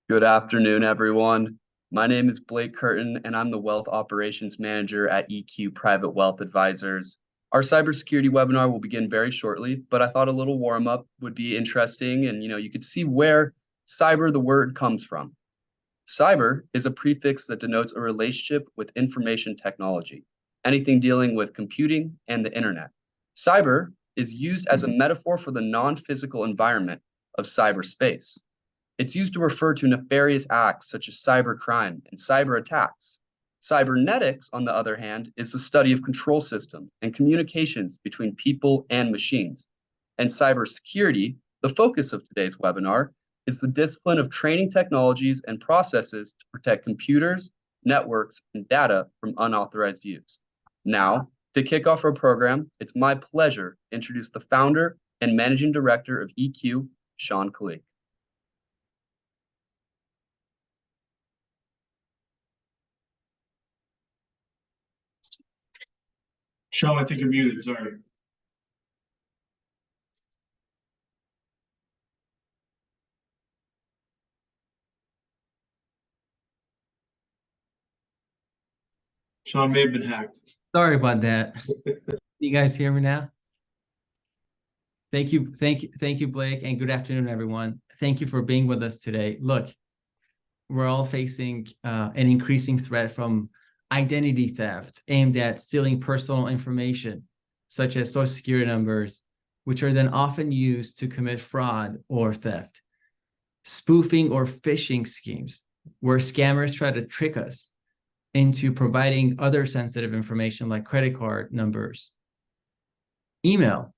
Good afternoon, everyone. My name is Blake Curtin, and I'm the Wealth Operations Manager at EQ Private Wealth Advisors. Our cybersecurity webinar will begin very shortly, but I thought a little warm-up would be interesting, and you could see where cyber, the word, comes from. Cyber is a prefix that denotes a relationship with information technology, anything dealing with computing and the internet. Cyber is used as a metaphor for the non-physical environment of cyberspace. It's used to refer to nefarious acts such as cybercrime and cyber attacks. Cybernetics, on the other hand, is the study of control systems and communications between people and machines. And cybersecurity, the focus of today's webinar, is the discipline of training technologies and processes to protect computers, networks, and data from unauthorized use. Now, to kick off our program, it's my pleasure to introduce the founder and managing director of EQ, Sean Kalik. Sean, I think you're muted, sorry. Sean may have been hacked. Sorry about that. You guys hear me now? Thank you, Blake, and good afternoon, everyone. Thank you for being with us today. Look, we're all facing an increasing threat from identity theft aimed at stealing personal information, such as social security numbers, which are then often used to commit fraud or theft. Spoofing or phishing schemes, where scammers try to trick us into providing other sensitive information like credit card numbers. Email,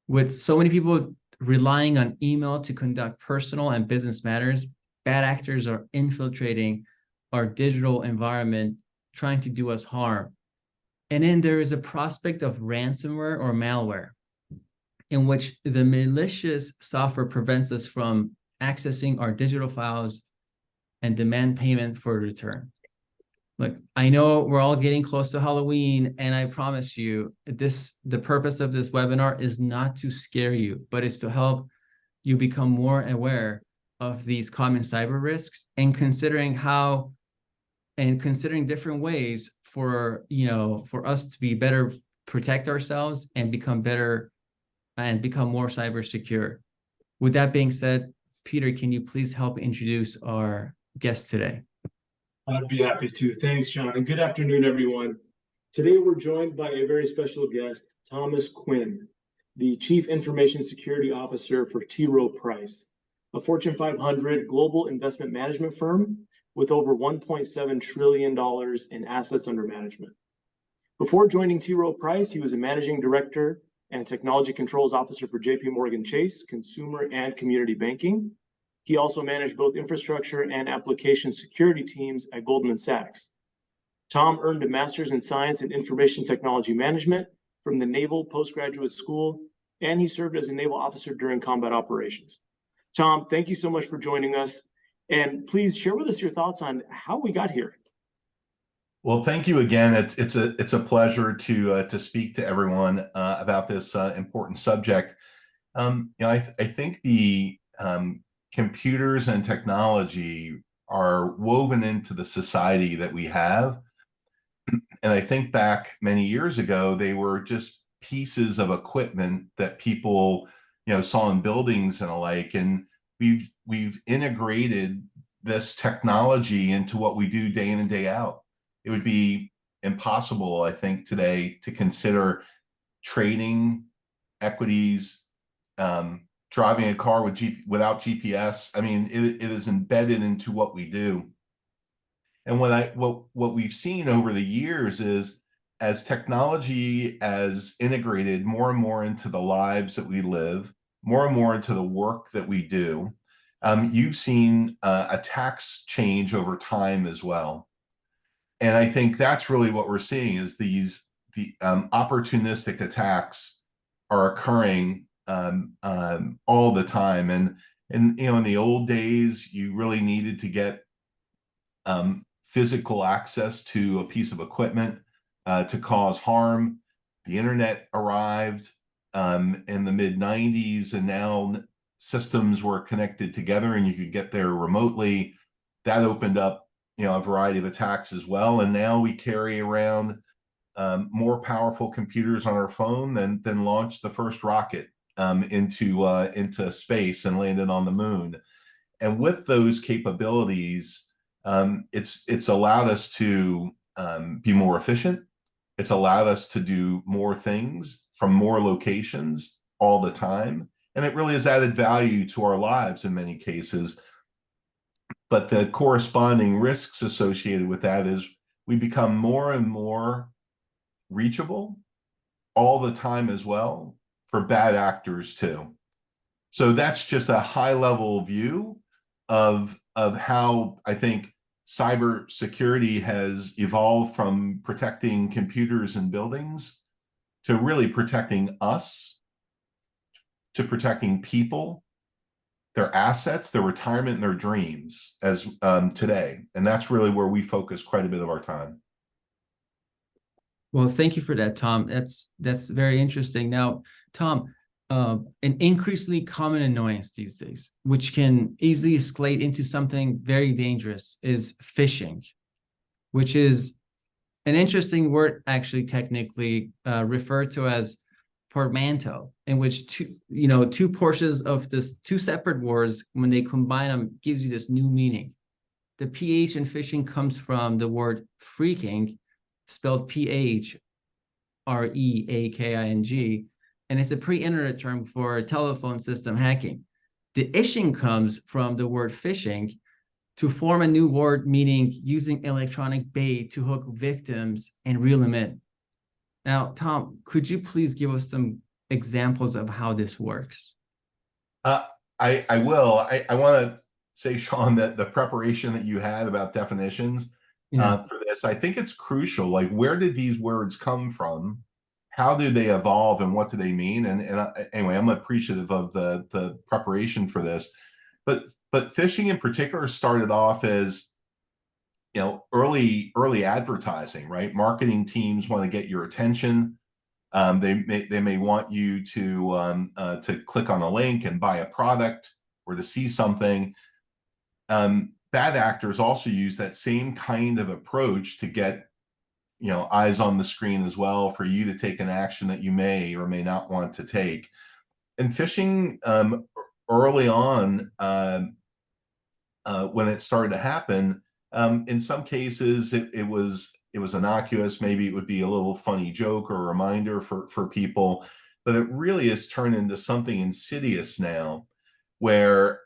with so many people relying on email to conduct personal and business matters, bad actors are infiltrating our digital environment, trying to do us harm. And then there is a prospect of ransomware or malware, in which the malicious software prevents us from accessing our digital files and demand payment for return. Look, I know we're all getting close to Halloween, and I promise you, the purpose of this webinar is not to scare you, but it's to help you become more aware of these common cyber risks and considering different ways for us to be better, protect ourselves and become better and become more cyber secure. With that being said, Peter, can you please help introduce our guest today? I'd be happy to. Thanks, Sean, and good afternoon, everyone. Today, we're joined by a very special guest, Thomas Quinn, the Chief Information Security Officer for T. Rowe Price, a Fortune 500 global investment management firm with over $1.7 trillion in assets under management. Before joining T. Rowe Price, he was a Managing Director and Technology Controls Officer for JP Morgan Chase, Consumer and Community Banking. He also managed both infrastructure and application security teams at Goldman Sachs. Tom earned a master's in science and information technology management from the Naval Postgraduate School, and he served as a naval officer during combat operations. Tom, thank you so much for joining us, and please share with us your thoughts on how we got here. Well, thank you again. It's a pleasure to speak to everyone about this important subject. I think the computers and technology are woven into the society that we have. And I think back many years ago, they were just pieces of equipment that people, saw in buildings and alike. And we've integrated this technology into what we do day in and day out. It would be impossible, I think, today to consider trading equities, driving a car without GPS. I mean, it is embedded into what we do. And what we've seen over the years is, as technology has integrated more and more into the lives that we live, more and more into the work that we do, you've seen attacks change over time as well. And I think that's really what we're seeing is the opportunistic attacks are occurring all the time. And in the old days, you really needed to get physical access to a piece of equipment to cause harm. The internet arrived in the mid-90s, and now systems were connected together and you could get there remotely. that opened up, a variety of attacks as well. And now we carry around more powerful computers on our phone than launched the first rocket into space and landed on the moon. And with those capabilities, it's allowed us to be more efficient. It's allowed us to do more things from more locations all the time. And it really has added value to our lives in many cases. But the corresponding risks associated with that is we become more and more reachable all the time as well for bad actors too. So that's just a high level view of how I think cybersecurity has evolved from protecting computers and buildings to really protecting us, to protecting people, their assets, their retirement, and their dreams as today. And that's really where we focus quite a bit of our time. Well, thank you for that, Tom. That's very interesting. Now, Tom, an increasingly common annoyance these days, which can easily escalate into something very dangerous, is phishing, which is an interesting word, actually, technically referred to as portmanteau, in which two portions of this, two separate words, when they combine them, gives you this new meaning. The PH in phishing comes from the word phreaking, spelled PHREAKING, and it's a pre-internet term for telephone system hacking. The ishing comes from the word phishing, to form a new word meaning using electronic bait to hook victims and reel them in. Now, Tom, could you please give us some examples of how this works? I will. I want to say, Sean, that the preparation that you had about definitions for this, I think it's crucial. Like, where did these words come from? How do they evolve, and what do they mean? And anyway, I'm appreciative of the preparation for this. But phishing in particular started off as early advertising, right? Marketing teams want to get your attention. They may want you to click on a link and buy a product or to see something. Bad actors also use that same kind of approach to get eyes on the screen as well, for you to take an action that you may or may not want to take. And phishing early on, when it started to happen, in some cases it was innocuous. Maybe it would be a little funny joke or a reminder for people, but it really has turned into something insidious now, where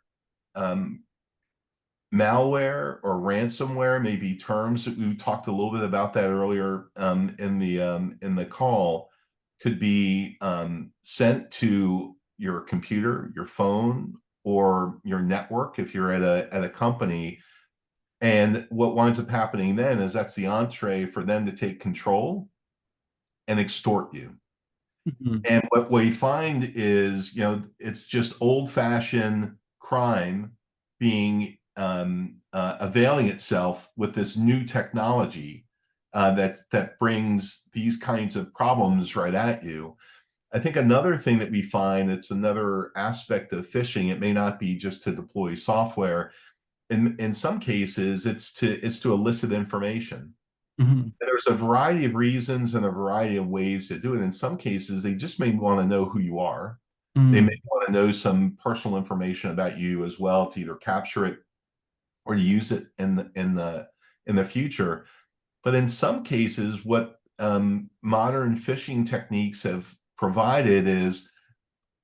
malware or ransomware may be terms that we've talked a little bit about that earlier in the call, could be sent to your computer, your phone, or your network if you're at a company. And what winds up happening then is that's the entree for them to take control and extort you. Mm-hmm. And what we find is, it's just old-fashioned crime being availing itself with this new technology that brings these kinds of problems right at you. I think another thing that we find, it's another aspect of phishing. It may not be just to deploy software. In some cases, it's to elicit information. Mm-hmm. And there's a variety of reasons and a variety of ways to do it. In some cases, they just may want to know who you are. Mm-hmm. They may want to know some personal information about you as well, to either capture it or to use it in the future. But in some cases, what modern phishing techniques have provided is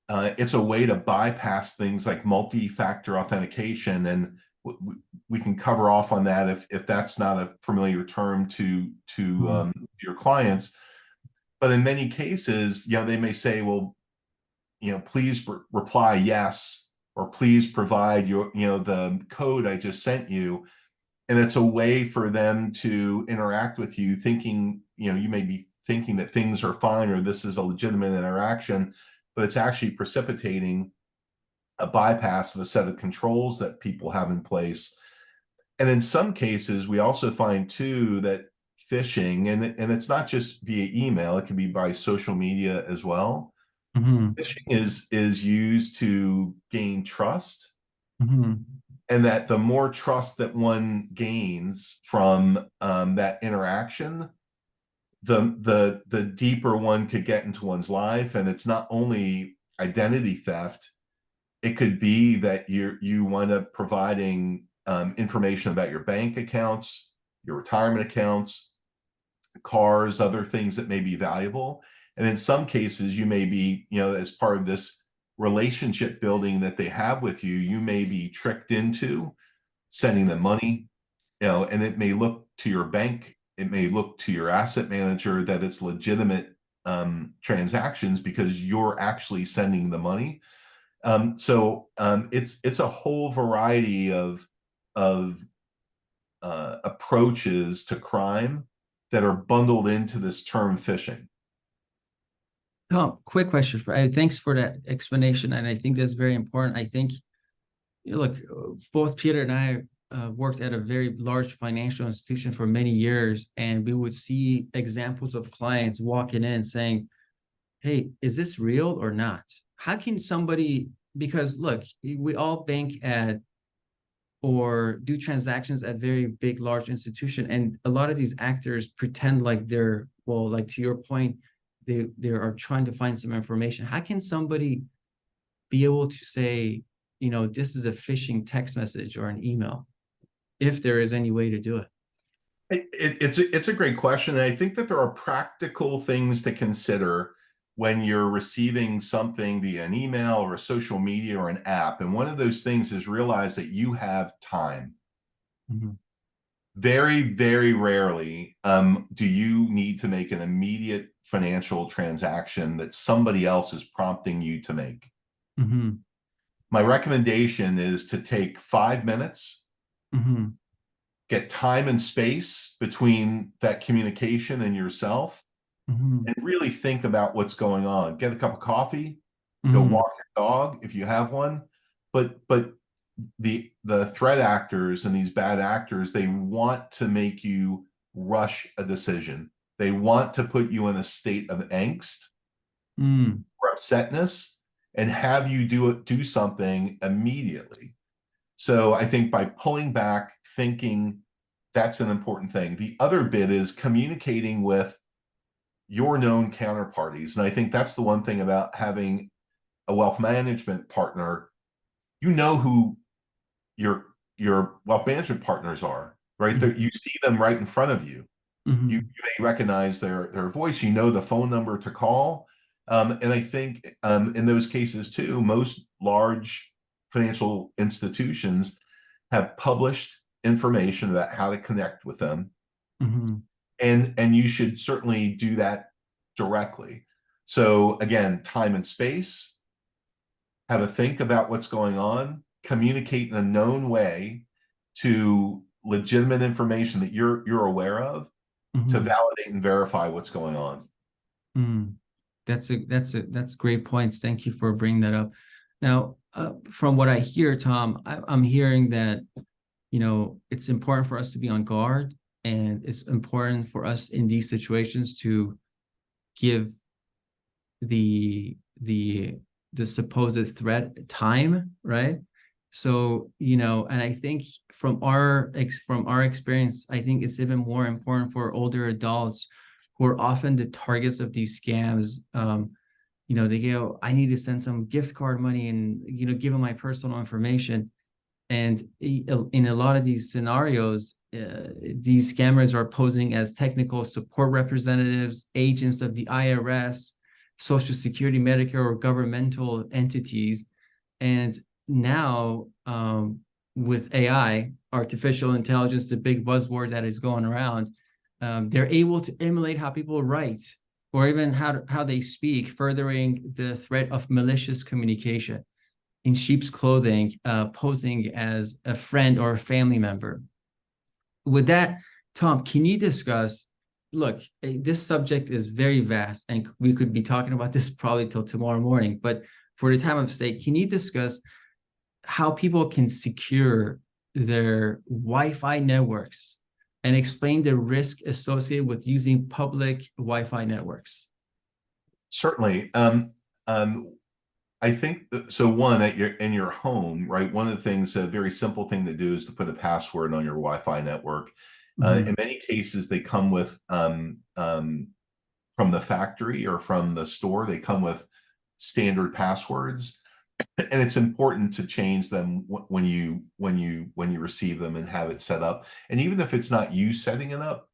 it's a way to bypass things like multi-factor authentication, and we can cover off on that if that's not a familiar term to your clients. But in many cases, they may say, well, please reply yes, or please provide the code I just sent you. And it's a way for them to interact with you, thinking, you may be thinking that things are fine or this is a legitimate interaction, but it's actually precipitating a bypass of a set of controls that people have in place. And in some cases, we also find too that phishing, and it's not just via email, it can be by social media as well. Mm-hmm. Phishing is used to gain trust. Mm-hmm. and that the more trust that one gains from that interaction, the deeper one could get into one's life. And it's not only identity theft, it could be that you wind up providing information about your bank accounts, your retirement accounts, cars, other things that may be valuable. And in some cases, you may be, as part of this relationship building that they have with you, you may be tricked into sending them money, and it may look to your bank, it may look to your asset manager that it's legitimate transactions because you're actually sending the money. So it's a whole variety of approaches to crime that are bundled into this term phishing. Tom, quick question thanks for that explanation, and I think that's very important. I think, look, both Peter and I worked at a very large financial institution for many years, and we would see examples of clients walking in saying, hey, is this real or not? How can somebody, because look, we all bank at or do transactions at very big, large institution, and a lot of these actors pretend like they're, well, like to your point, they are trying to find some information. How can somebody be able to say, this is a phishing text message or an email, if there is any way to do it? It's a great question. And I think that there are practical things to consider when you're receiving something via an email or a social media or an app. And one of those things is realize that you have time. Mm-hmm. Very, very rarely do you need to make an immediate financial transaction that somebody else is prompting you to make. Mm-hmm. My recommendation is to take 5 minutes, mm-hmm. get time and space between that communication and yourself, mm-hmm. and really think about what's going on. Get a cup of coffee, mm-hmm. go walk your dog if you have one. But the threat actors and these bad actors, they want to make you rush a decision. They want to put you in a state of angst or upsetness and have you do something immediately. So I think by pulling back, thinking, that's an important thing. The other bit is communicating with your known counterparties. And I think that's the one thing about having a wealth management partner. You know who your wealth management partners are, right? Mm-hmm. You see them right in front of you. Mm-hmm. You may recognize their voice. You know the phone number to call. And I think in those cases too, most large financial institutions have published information about how to connect with them. Mm-hmm. And you should certainly do that directly. So again, time and space, have a think about what's going on, communicate in a known way to legitimate information that you're aware of, mm-hmm. to validate and verify what's going on. That's great points. Thank you for bringing that up. Now, from what I hear, Tom, I'm hearing that, it's important for us to be on guard, and it's important for us in these situations to give the supposed threat time, right? So, and I think from our experience, I think it's even more important for older adults who are often the targets of these scams. They go, I need to send some gift card money and, give them my personal information. And in a lot of these scenarios, these scammers are posing as technical support representatives, agents of the IRS, Social Security, Medicare, or governmental entities. And now, with AI, artificial intelligence, the big buzzword that is going around, they're able to emulate how people write or even how they speak, furthering the threat of malicious communication in sheep's clothing, posing as a friend or a family member. With that, Tom, can you discuss, look, this subject is very vast and we could be talking about this probably till tomorrow morning, but for the time of sake, can you discuss how people can secure their Wi-Fi networks and explain the risk associated with using public Wi-Fi networks? Certainly. I think so. One, at in your home, right? One of the things, a very simple thing to do is to put a password on your Wi-Fi network. In many cases, they come with from the factory or from the store. They come with standard passwords, and it's important to change them when you receive them and have it set up. And even if it's not you setting it up,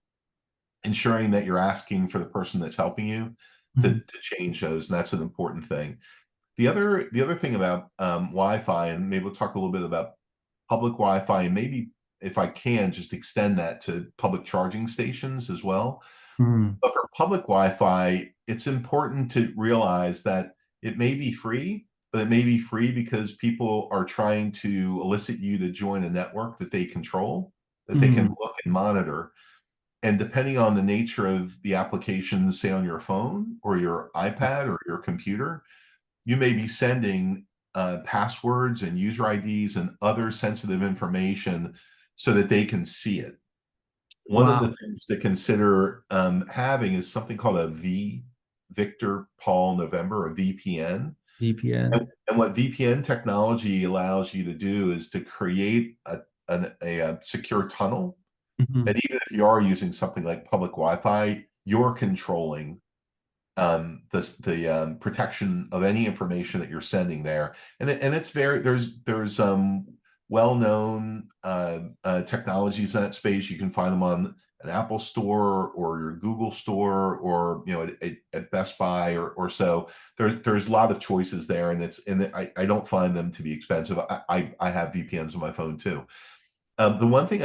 ensuring that you're asking for the person that's helping you to change those, and that's an important thing. The other thing about Wi-Fi, and maybe we'll talk a little bit about public Wi-Fi, and maybe if I can just extend that to public charging stations as well. Mm. But for public Wi-Fi, it's important to realize that it may be free, but it may be free because people are trying to elicit you to join a network that they control, that they can look and monitor. And depending on the nature of the applications, say on your phone or your iPad or your computer, you may be sending passwords and user IDs and other sensitive information so that they can see it. One of the Wow. things to consider having is something called a Victor Paul November, a VPN. VPN. And what VPN technology allows you to do is to create a secure tunnel that even if you are using something like public Wi-Fi, you're controlling the protection of any information that you're sending there. And it's very, there's well-known technologies in that space. You can find them on an Apple store or your Google store, or at Best Buy or so. There's a lot of choices there, and I don't find them to be expensive. I have VPNs on my phone too. The one thing,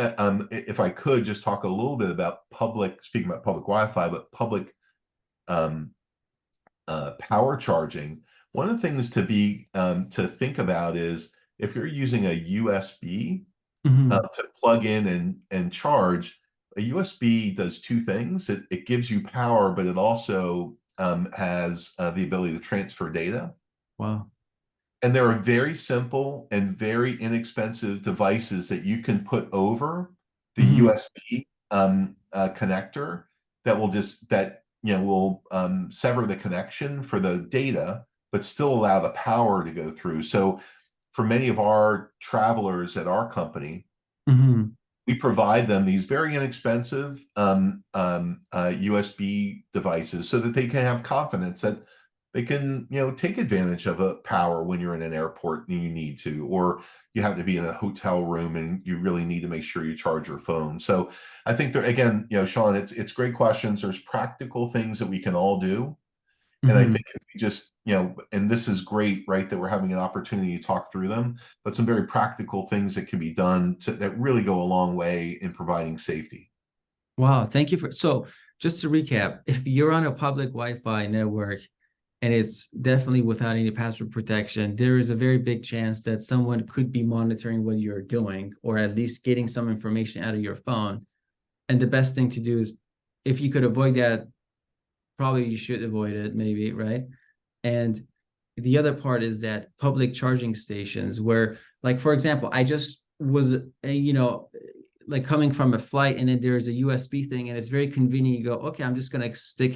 if I could just talk a little bit about speaking about public Wi-Fi, but public power charging. One of the things to think about is if you're using a USB to plug in and charge. A USB does two things. It gives you power, but it also has the ability to transfer data. Wow. And there are very simple and very inexpensive devices that you can put over the USB connector that will sever the connection for the data, but still allow the power to go through. So for many of our travelers at our company, we provide them these very inexpensive USB devices so that they can have confidence that they can, take advantage of a power when you're in an airport and you need to, or you have to be in a hotel room and you really need to make sure you charge your phone. So I think there, again, Sean, it's great questions. There's practical things that we can all do. And I think if we just, and this is great, right, that we're having an opportunity to talk through them, but some very practical things that can be done that really go a long way in providing safety. Wow. Thank you so just to recap, if you're on a public Wi-Fi network and it's definitely without any password protection, there is a very big chance that someone could be monitoring what you're doing, or at least getting some information out of your phone. And the best thing to do is, if you could avoid that, probably you should avoid it, maybe, right? And the other part is that public charging stations where, like, for example, I just was, like coming from a flight, and then there's a USB thing, and it's very convenient. You go, okay, I'm just going to stick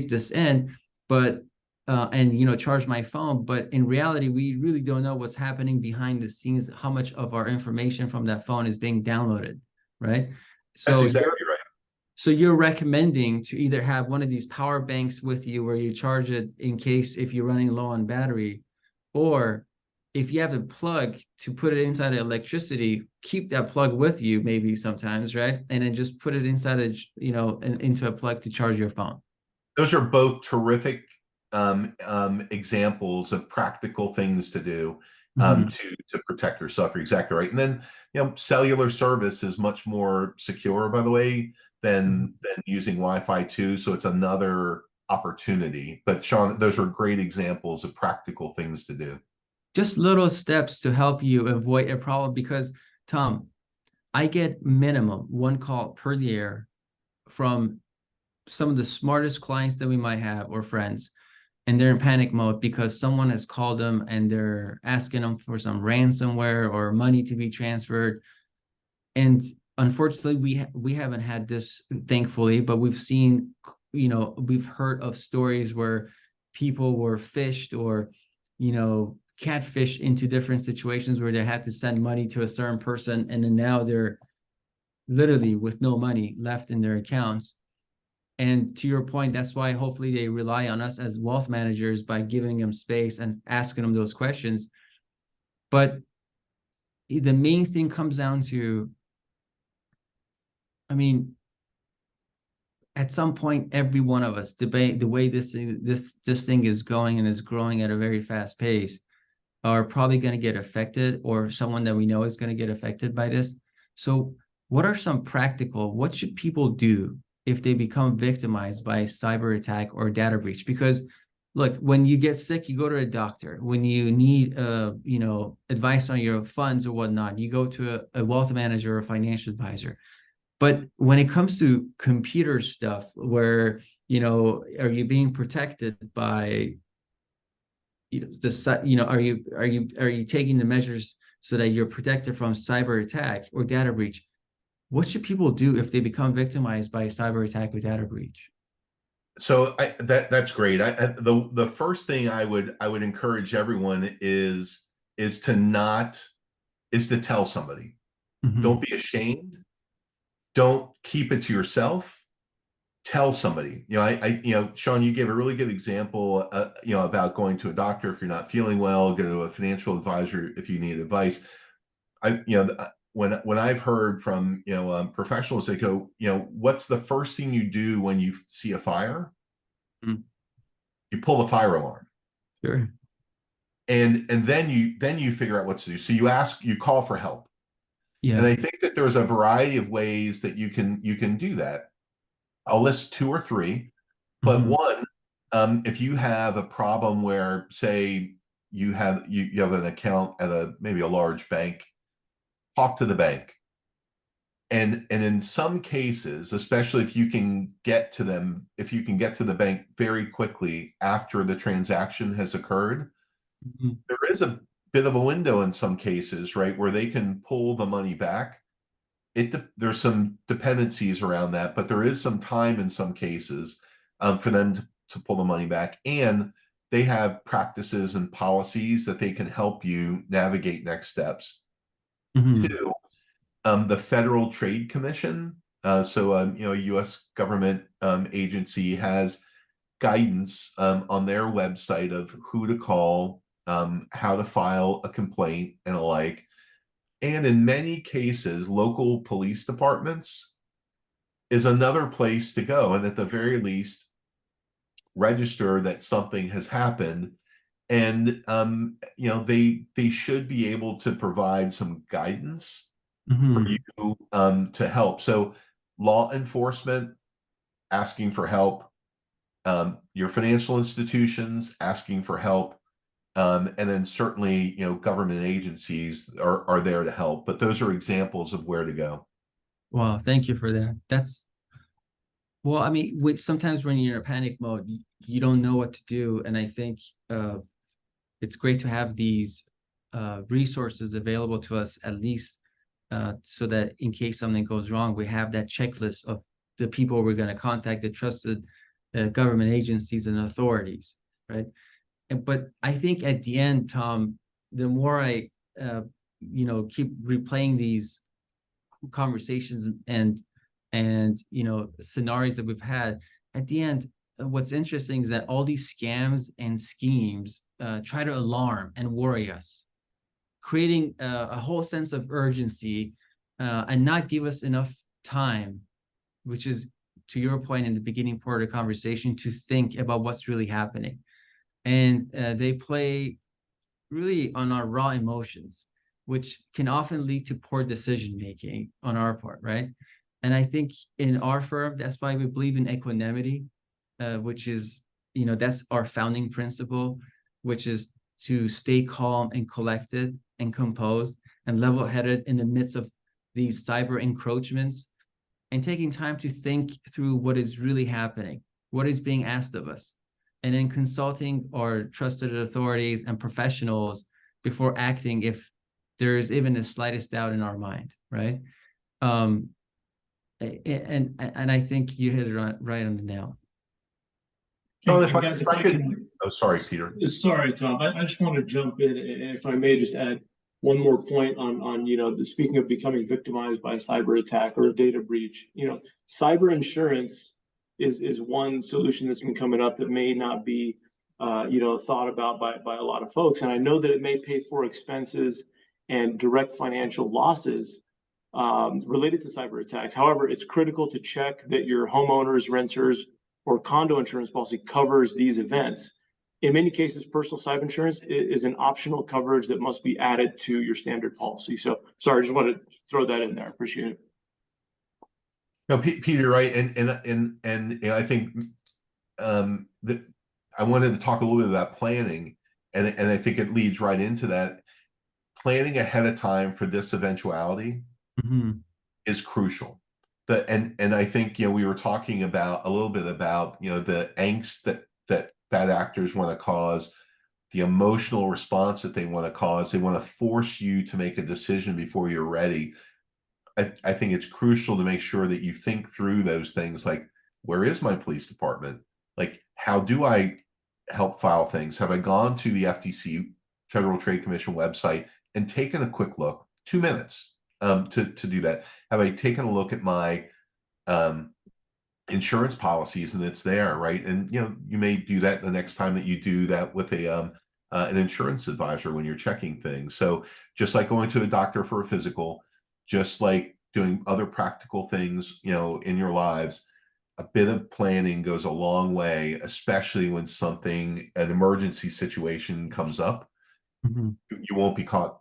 this in, but and charge my phone. But in reality, we really don't know what's happening behind the scenes, how much of our information from that phone is being downloaded, right? So That's exactly right. So you're recommending to either have one of these power banks with you where you charge it in case if you're running low on battery, or if you have a plug to put it inside of electricity, keep that plug with you maybe sometimes, right? And then just put it inside of, into a plug to charge your phone. Those are both terrific examples of practical things to do to protect yourself. You're exactly right. And then, cellular service is much more secure, by the way, than using Wi-Fi too. So it's another opportunity. But Sean, those are great examples of practical things to do. Just little steps to help you avoid a problem, because Tom, I get minimum one call per year from some of the smartest clients that we might have, or friends, and they're in panic mode because someone has called them and they're asking them for some ransomware or money to be transferred. And unfortunately, we haven't had this, thankfully, but we've seen, we've heard of stories where people were phished, or catfish into different situations where they had to send money to a certain person, and then now they're literally with no money left in their accounts. And to your point, that's why hopefully they rely on us as wealth managers by giving them space and asking them those questions. But the main thing comes down to, I mean, at some point, every one of us, the way this thing is going and is growing at a very fast pace, are probably going to get affected, or someone that we know is going to get affected by this. So what are some what should people do if they become victimized by a cyber attack or data breach? Because look, when you get sick, you go to a doctor. When you need advice on your funds or whatnot, you go to a wealth manager or a financial advisor. But when it comes to computer stuff, where, are you being protected by, are you taking the measures so that you're protected from cyber attack or data breach? What should people do if they become victimized by a cyber attack or data breach? So that's great. The first thing I would encourage everyone is to tell somebody. Mm-hmm. Don't be ashamed. Don't keep it to yourself. Tell somebody. Sean, you gave a really good example, about going to a doctor if you're not feeling well, go to a financial advisor if you need advice. When I've heard from professionals, they go, what's the first thing you do when you see a fire? Mm-hmm. You pull the fire alarm. Sure. And then you figure out what to do. So you call for help. Yeah. And I think that there's a variety of ways that you can do that. I'll list 2 or 3, but Mm-hmm. one, if you have a problem where, say, you have an account at maybe a large bank, talk to the bank. And in some cases, especially if you can get to the bank very quickly after the transaction has occurred, Mm-hmm. there is a bit of a window in some cases, right, where they can pull the money back. There's some dependencies around that, but there is some time in some cases for them to pull the money back, and they have practices and policies that they can help you navigate next steps. Mm-hmm. 2, the Federal Trade Commission, a U.S. government agency, has guidance on their website of who to call, how to file a complaint, and alike. And in many cases, local police departments is another place to go, and at the very least, register that something has happened. And they should be able to provide some guidance for Mm-hmm. you to help. So law enforcement asking for help, your financial institutions asking for help, and then certainly government agencies are there to help. But those are examples of where to go. Wow, thank you for that. Well, I mean, sometimes when you're in a panic mode, you don't know what to do, and I think it's great to have these resources available to us, at least so that in case something goes wrong, we have that checklist of the people we're going to contact, the trusted government agencies and authorities, right? But I think at the end, Tom, the more I keep replaying these conversations and scenarios that we've had, at the end, what's interesting is that all these scams and schemes try to alarm and worry us, creating a whole sense of urgency and not give us enough time, which is, to your point in the beginning part of the conversation, to think about what's really happening. And they play really on our raw emotions, which can often lead to poor decision making on our part, right? And I think in our firm, that's why we believe in equanimity, which is, that's our founding principle, which is to stay calm and collected and composed and level-headed in the midst of these cyber encroachments, and taking time to think through what is really happening, what is being asked of us, and then consulting our trusted authorities and professionals before acting if there is even the slightest doubt in our mind, right? And I think you hit it right on the nail. Sean, And guys, if if I I could, can, oh, sorry, Peter. sorry, Tom, I just want to jump in, and if I may just add one more point on, speaking of becoming victimized by a cyber attack or a data breach, cyber insurance is one solution that's been coming up that may not be, thought about by a lot of folks. And I know that it may pay for expenses and direct financial losses related to cyber attacks. However, it's critical to check that your homeowners, renters, or condo insurance policy covers these events. In many cases, personal cyber insurance is an optional coverage that must be added to your standard policy. So, sorry, I just wanted to throw that in there. Appreciate it. No, Peter, right, and I think that I wanted to talk a little bit about planning, and I think it leads right into that. Planning ahead of time for this eventuality is crucial. And I think we were talking about a little bit about the angst that bad actors want to cause, the emotional response that they want to cause. They want to force you to make a decision before you're ready. I think it's crucial to make sure that you think through those things, like, where is my police department? Like, how do I help file things? Have I gone to the FTC, Federal Trade Commission website, and taken a quick look, 2 minutes to do that? Have I taken a look at my insurance policies, and it's there, right? And you may do that the next time that you do that with an insurance advisor when you're checking things. So just like going to a doctor for a physical, just like doing other practical things, in your lives, a bit of planning goes a long way, especially when an emergency situation comes up. You won't be caught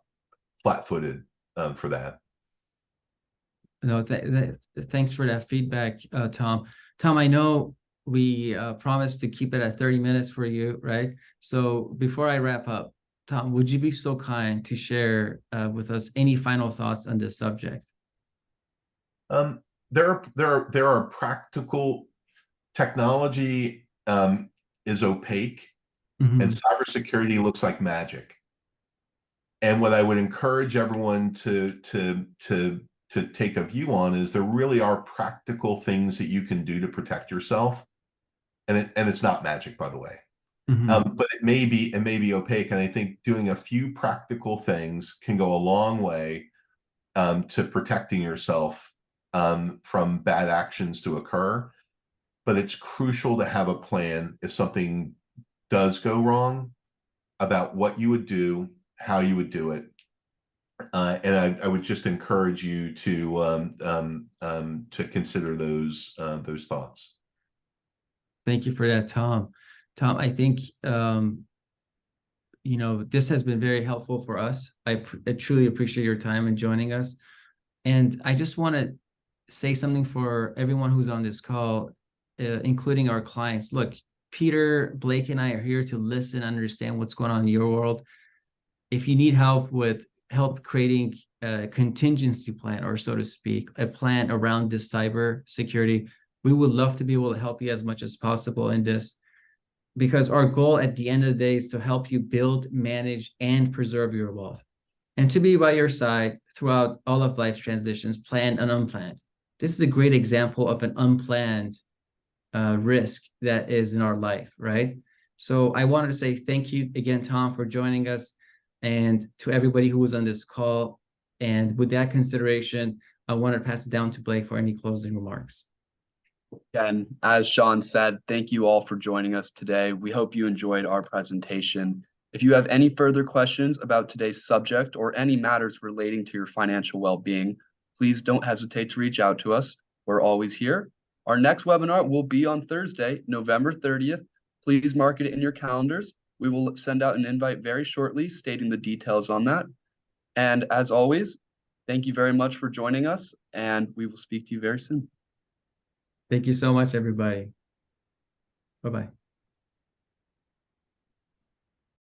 flat-footed for that. No, thanks for that feedback, Tom. Tom, I know we promised to keep it at 30 minutes for you, right? So before I wrap up, Tom, would you be so kind to share with us any final thoughts on this subject? There are practical technology is opaque, and cybersecurity looks like magic. And what I would encourage everyone to take a view on is there really are practical things that you can do to protect yourself, and it's not magic, by the way. But it may be opaque, and I think doing a few practical things can go a long way to protecting yourself from bad actions to occur. But it's crucial to have a plan if something does go wrong, about what you would do, how you would do it. And I would just encourage you to consider those thoughts. Thank you for that, Tom. Tom, I think this has been very helpful for us. I truly appreciate your time and joining us. And I just want to say something for everyone who's on this call, including our clients. Look, Peter, Blake, and I are here to listen, understand what's going on in your world. If you need help creating a contingency plan, or so to speak, a plan around this cyber security, we would love to be able to help you as much as possible in this, because our goal at the end of the day is to help you build, manage, and preserve your wealth, and to be by your side throughout all of life's transitions, planned and unplanned. This is a great example of an unplanned risk that is in our life, right? So I wanted to say thank you again, Tom, for joining us, and to everybody who was on this call. And with that consideration, I want to pass it down to Blake for any closing remarks. Again, as Sean said, thank you all for joining us today. We hope you enjoyed our presentation. If you have any further questions about today's subject or any matters relating to your financial well-being, please don't hesitate to reach out to us. We're always here. Our next webinar will be on Thursday, November 30th. Please mark it in your calendars. We will send out an invite very shortly stating the details on that. And as always, thank you very much for joining us, and we will speak to you very soon. Thank you so much, everybody. Bye-bye.